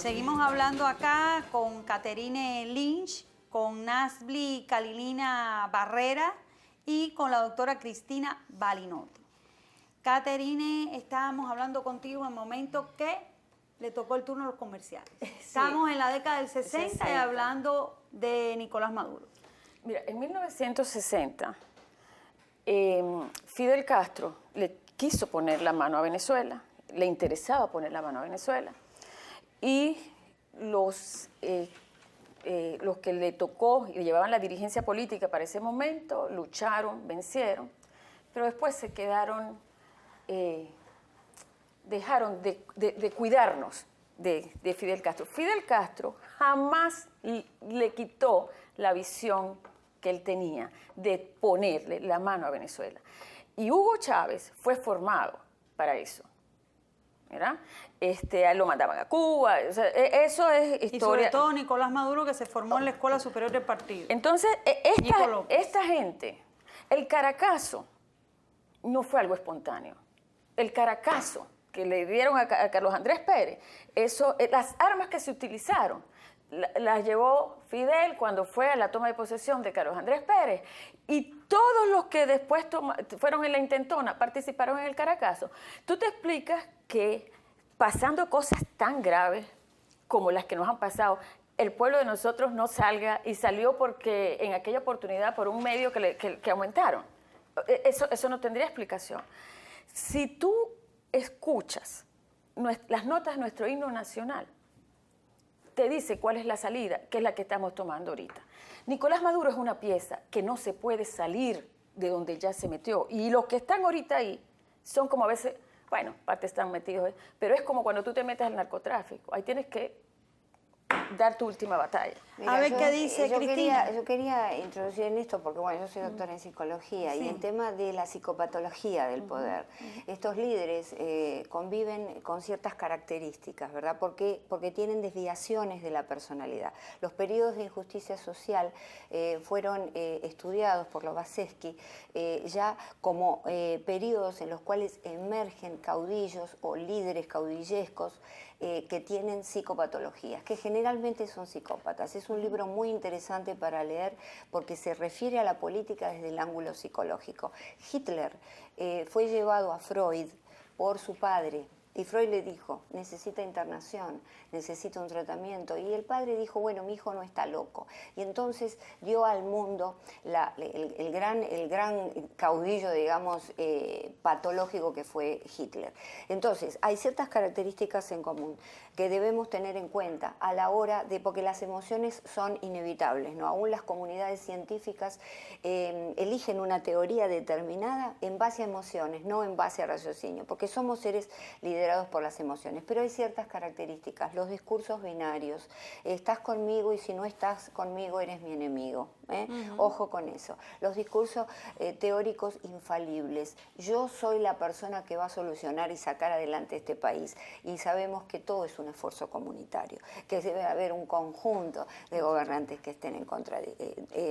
Seguimos hablando acá con Caterine Lynch, con Nasbli Calilina Barrera y con la doctora Cristina Balinotti. Caterine, estábamos hablando contigo en el momento que le tocó el turno a los comerciales. Sí. Estamos en la década del 60 y hablando de Nicolás Maduro. Mira, en 1960, Fidel Castro le quiso poner la mano a Venezuela, le interesaba poner la mano a Venezuela, y los que le tocó y llevaban la dirigencia política para ese momento lucharon, vencieron, pero después se quedaron, dejaron de cuidarnos de Fidel Castro. Fidel Castro jamás le quitó la visión que él tenía de ponerle la mano a Venezuela. Y Hugo Chávez fue formado para eso, ¿verdad? Lo mandaban a Cuba, o sea, eso es historia. Y sobre todo Nicolás Maduro, que se formó en la Escuela Superior del Partido. Entonces, esta gente, el Caracazo no fue algo espontáneo. El Caracazo que le dieron a Carlos Andrés Pérez, las armas que se utilizaron, las llevó Fidel cuando fue a la toma de posesión de Carlos Andrés Pérez, y todos los que después fueron en la intentona participaron en el Caracazo. Tú te explicas que pasando cosas tan graves como las que nos han pasado, el pueblo de nosotros no salga, y salió porque en aquella oportunidad por un medio que aumentaron. Eso no tendría explicación. Si tú escuchas las notas de nuestro himno nacional, te dice cuál es la salida, que es la que estamos tomando ahorita. Nicolás Maduro es una pieza que no se puede salir de donde ya se metió. Y los que están ahorita ahí son como a veces, bueno, parte están metidos, pero es como cuando tú te metes al narcotráfico. Ahí tienes que dar tu última batalla. Mira, a ver qué dice Cristina. Yo quería introducir en esto, porque bueno, yo soy doctora en psicología, y el tema de la psicopatología del poder. Estos líderes conviven con ciertas características, ¿verdad? Porque tienen desviaciones de la personalidad. Los periodos de injusticia social fueron estudiados por Lobachevsky ya como periodos en los cuales emergen caudillos o líderes caudillescos que tienen psicopatologías, que generalmente son psicópatas. Es un libro muy interesante para leer porque se refiere a la política desde el ángulo psicológico. Hitler fue llevado a Freud por su padre, y Freud le dijo, necesita internación, necesita un tratamiento. Y el padre dijo, bueno, mi hijo no está loco. Y entonces dio al mundo el gran caudillo, digamos, patológico que fue Hitler. Entonces, hay ciertas características en común que debemos tener en cuenta a la hora de, porque las emociones son inevitables, ¿no? Aún las comunidades científicas eligen una teoría determinada en base a emociones, no en base a raciocinio, porque somos seres liderados por las emociones, pero hay ciertas características, los discursos binarios, estás conmigo y si no estás conmigo eres mi enemigo, ojo con eso, los discursos teóricos infalibles, yo soy la persona que va a solucionar y sacar adelante este país, y sabemos que todo es un esfuerzo comunitario, que debe haber un conjunto de gobernantes que estén en contra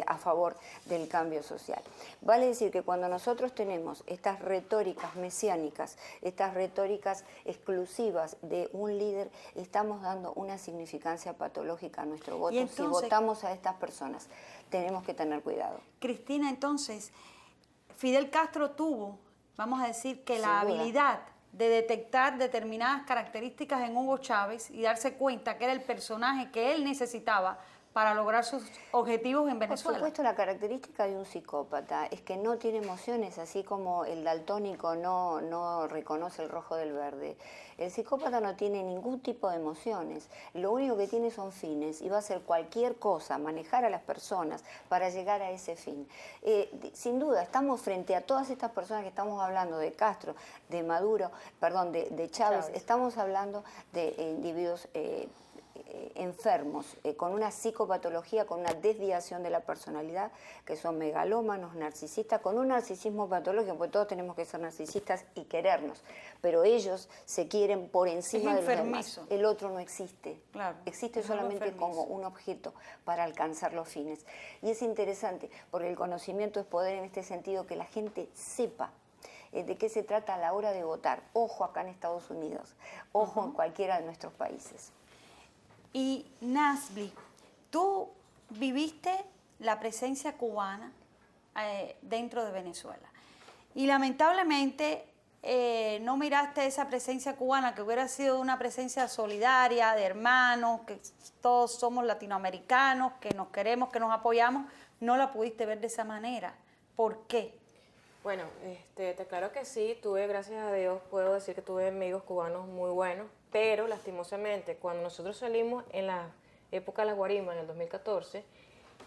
a favor del cambio social. Vale decir que cuando nosotros tenemos estas retóricas mesiánicas, estas retóricas exclusivas de un líder, estamos dando una significancia patológica a nuestro voto. Entonces, si votamos a estas personas, tenemos que tener cuidado. Cristina, entonces, Fidel Castro tuvo, vamos a decir, que la habilidad de detectar determinadas características en Hugo Chávez y darse cuenta que era el personaje que él necesitaba para lograr sus objetivos en Venezuela. Por supuesto, la característica de un psicópata es que no tiene emociones, así como el daltónico no reconoce el rojo del verde. El psicópata no tiene ningún tipo de emociones, lo único que tiene son fines y va a hacer cualquier cosa, manejar a las personas para llegar a ese fin. Sin duda, estamos frente a todas estas personas que estamos hablando, de Castro, de Maduro, perdón, de Chávez, estamos hablando de individuos enfermos, con una psicopatología, con una desviación de la personalidad, que son megalómanos, narcisistas, con un narcisismo patológico, porque todos tenemos que ser narcisistas y querernos, pero ellos se quieren por encima de los demás. El otro no existe, existe solamente como un objeto para alcanzar los fines. Y es interesante, porque el conocimiento es poder en este sentido, que la gente sepa de qué se trata a la hora de votar. Ojo acá en Estados Unidos, ojo en cualquiera de nuestros países. Y Nasbly, tú viviste la presencia cubana dentro de Venezuela. Y lamentablemente no miraste esa presencia cubana que hubiera sido una presencia solidaria, de hermanos, que todos somos latinoamericanos, que nos queremos, que nos apoyamos. No la pudiste ver de esa manera. ¿Por qué? Bueno, te aclaro que sí, gracias a Dios, puedo decir que tuve amigos cubanos muy buenos, pero lastimosamente, cuando nosotros salimos en la época de la guarima, en el 2014,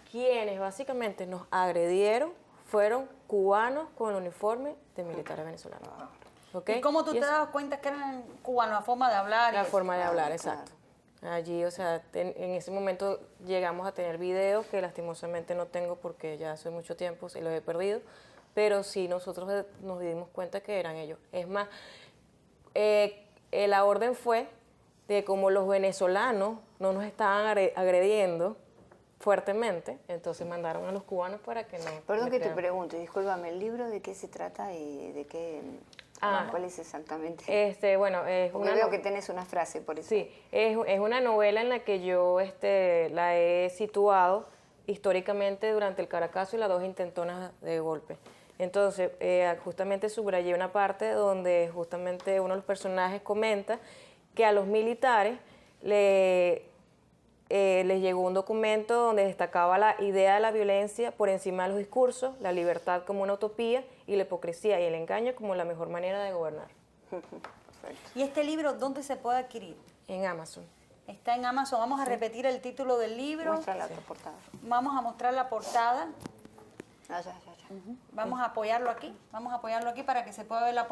quienes básicamente nos agredieron fueron cubanos con el uniforme de militares venezolanos. ¿Okay? ¿Y cómo tú te dabas cuenta que eran cubanos? La forma de hablar. La forma de hablar, exacto. Allí, o sea, en ese momento llegamos a tener videos que lastimosamente no tengo porque ya hace mucho tiempo se los he perdido, pero sí nosotros nos dimos cuenta que eran ellos. Es más, la orden fue de como los venezolanos no nos estaban agrediendo fuertemente, entonces mandaron a los cubanos para que no... Perdón que te pregunte, discúlpame, ¿el libro de qué se trata y de qué... ¿Cuál es exactamente? Bueno, es porque veo que tenés una frase por eso. Sí, es una novela en la que yo la he situado históricamente durante el Caracazo y las dos intentonas de golpe. Entonces, justamente subrayé una parte donde justamente uno de los personajes comenta que a los militares les llegó un documento donde destacaba la idea de la violencia por encima de los discursos, la libertad como una utopía y la hipocresía y el engaño como la mejor manera de gobernar. Perfecto. ¿Y este libro dónde se puede adquirir? En Amazon. Está en Amazon. Vamos a repetir el título del libro. Muestra la portada. Vamos a mostrar la portada. Ya. Vamos a apoyarlo aquí. Vamos a apoyarlo aquí para que se pueda ver la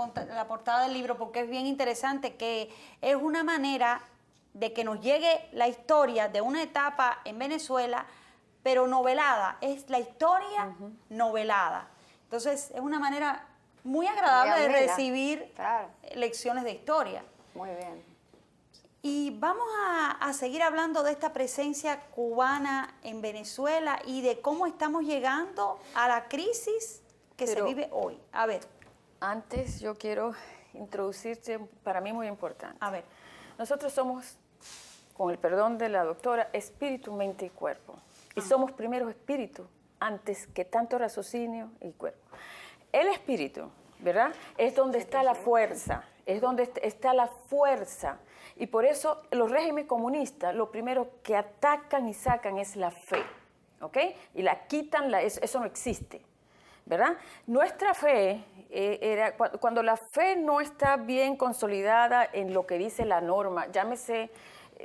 portada del libro, porque es bien interesante, que es una manera de que nos llegue la historia de una etapa en Venezuela, pero novelada. Es la historia novelada. Entonces, es una manera muy agradable de recibir lecciones de historia. Muy bien. Y vamos a seguir hablando de esta presencia cubana en Venezuela y de cómo estamos llegando a la crisis que se vive hoy. A ver. Antes yo quiero introducirte, para mí muy importante. A ver. Nosotros somos, con el perdón de la doctora, espíritu, mente y cuerpo. Y somos primero espíritu, antes que tanto raciocinio y cuerpo. El espíritu, ¿verdad? Es donde está la fuerza, es donde está la fuerza. Y por eso los regímenes comunistas, lo primero que atacan y sacan es la fe, ¿ok? Y la quitan, eso no existe, ¿verdad? Nuestra fe, cuando la fe no está bien consolidada en lo que dice la norma, llámese,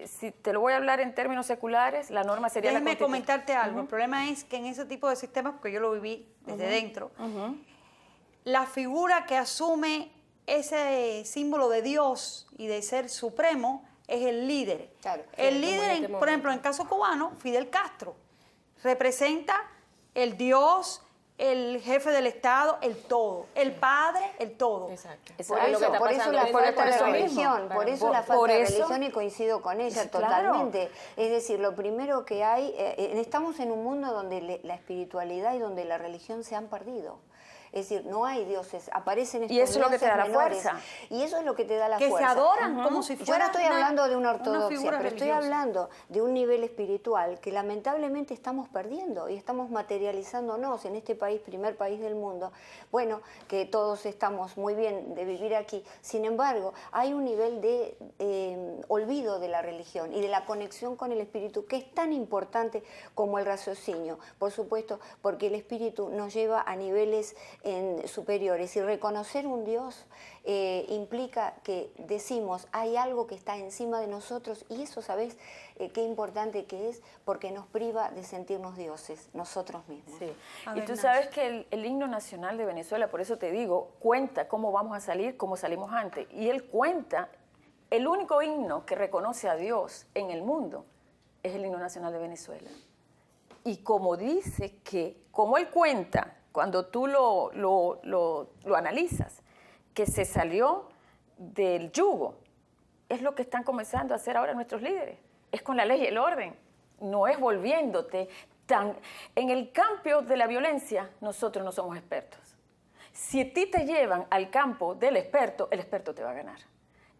si te lo voy a hablar en términos seculares, la norma sería la Constitución. Déjeme comentarte algo. El problema es que en ese tipo de sistemas, porque yo lo viví desde dentro, la figura que asume ese símbolo de Dios y de ser supremo es el líder. Claro. El líder, por ejemplo, en el caso cubano, Fidel Castro, representa el Dios, el jefe del Estado, el todo, el padre, el todo. Exacto. Por eso la falta de religión, por eso la falta de religión, y coincido con ella Sí, totalmente. Claro. Es decir, lo primero que hay, estamos en un mundo donde la espiritualidad y donde la religión se han perdido. Es decir, no hay dioses, aparecen estos dioses. Y eso es lo que te da la menores, fuerza. Y eso es lo que te da la que fuerza. Se adoran como si fuera. Yo no estoy hablando de una ortodoxia, figura pero estoy religiosa. hablando de un nivel espiritual que lamentablemente estamos perdiendo y estamos materializándonos en este país, primer país del mundo. Bueno, que todos estamos muy bien de vivir aquí. Sin embargo, hay un nivel de olvido de la religión y de la conexión con el espíritu que es tan importante como el raciocinio. Por supuesto, porque el espíritu nos lleva a niveles superiores. Y reconocer un Dios implica que decimos, hay algo que está encima de nosotros, y eso, ¿sabes qué importante que es? Porque nos priva de sentirnos dioses, nosotros mismos. Sí. A Y ver, tú Nancy. sabes que el himno nacional de Venezuela, por eso te digo, cuenta cómo vamos a salir, cómo salimos antes. Y él cuenta, el único himno que reconoce a Dios en el mundo es el himno nacional de Venezuela. Y como dice que, como él cuenta, cuando tú lo analizas, que se salió del yugo, es lo que están comenzando a hacer ahora nuestros líderes. Es con la ley y el orden, no es volviéndote tan... En el campo de la violencia, nosotros no somos expertos. Si a ti te llevan al campo del experto, el experto te va a ganar.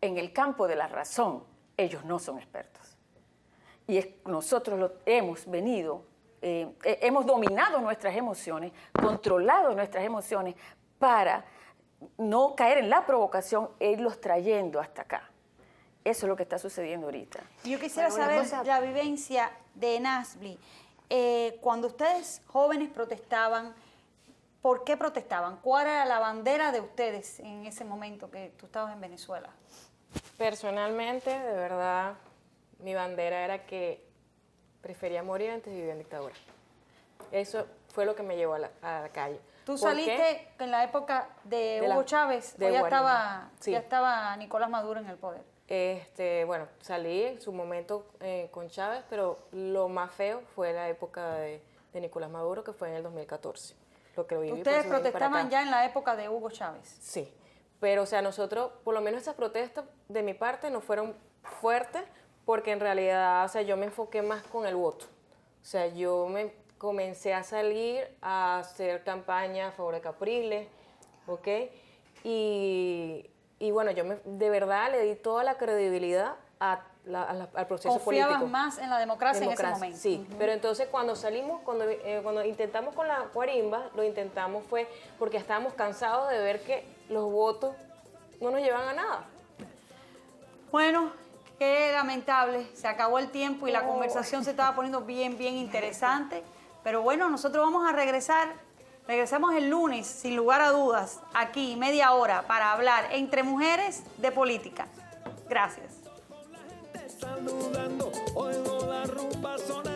En el campo de la razón, ellos no son expertos. y nosotros hemos venido, hemos dominado nuestras emociones, controlado nuestras emociones para no caer en la provocación e irlos trayendo hasta acá. Eso es lo que está sucediendo ahorita. Yo quisiera Bueno, saber una cosa- la vivencia de Nasbly. Cuando ustedes jóvenes protestaban, ¿por qué protestaban? ¿Cuál era la bandera de ustedes en ese momento que tú estabas en Venezuela? Personalmente, de verdad, mi bandera era que prefería morir antes de vivir en dictadura. Eso fue lo que me llevó a la calle. ¿Tú ¿Por saliste qué? en la época de De la- Hugo Chávez de o ya Guarimba. Sí. estaba Nicolás Maduro en el poder? Bueno, salí en su momento con Chávez, pero lo más feo fue la época de Nicolás Maduro, que fue en el 2014. Lo que viví, por ¿Ustedes eso vine para protestaban acá. ya en la época de Hugo Chávez? Sí, pero o sea, nosotros, por lo menos esas protestas de mi parte no fueron fuertes, porque en realidad, o sea, yo me enfoqué más con el voto. O sea, yo me comencé a salir a hacer campaña a favor de Capriles, ¿ok? Y bueno, de verdad le di toda la credibilidad al proceso ¿Confiabas político. más en la democracia en ese momento? Sí, pero entonces cuando salimos, cuando intentamos con la Guarimba, lo intentamos fue porque estábamos cansados de ver que los votos no nos llevan a nada. Bueno, qué lamentable. Se acabó el tiempo y la conversación se estaba poniendo bien, bien interesante. Pero bueno, nosotros vamos a regresar. Regresamos el lunes, sin lugar a dudas, aquí, media hora, para hablar entre mujeres de política. Gracias. Saludando, oigo la rumba sonar.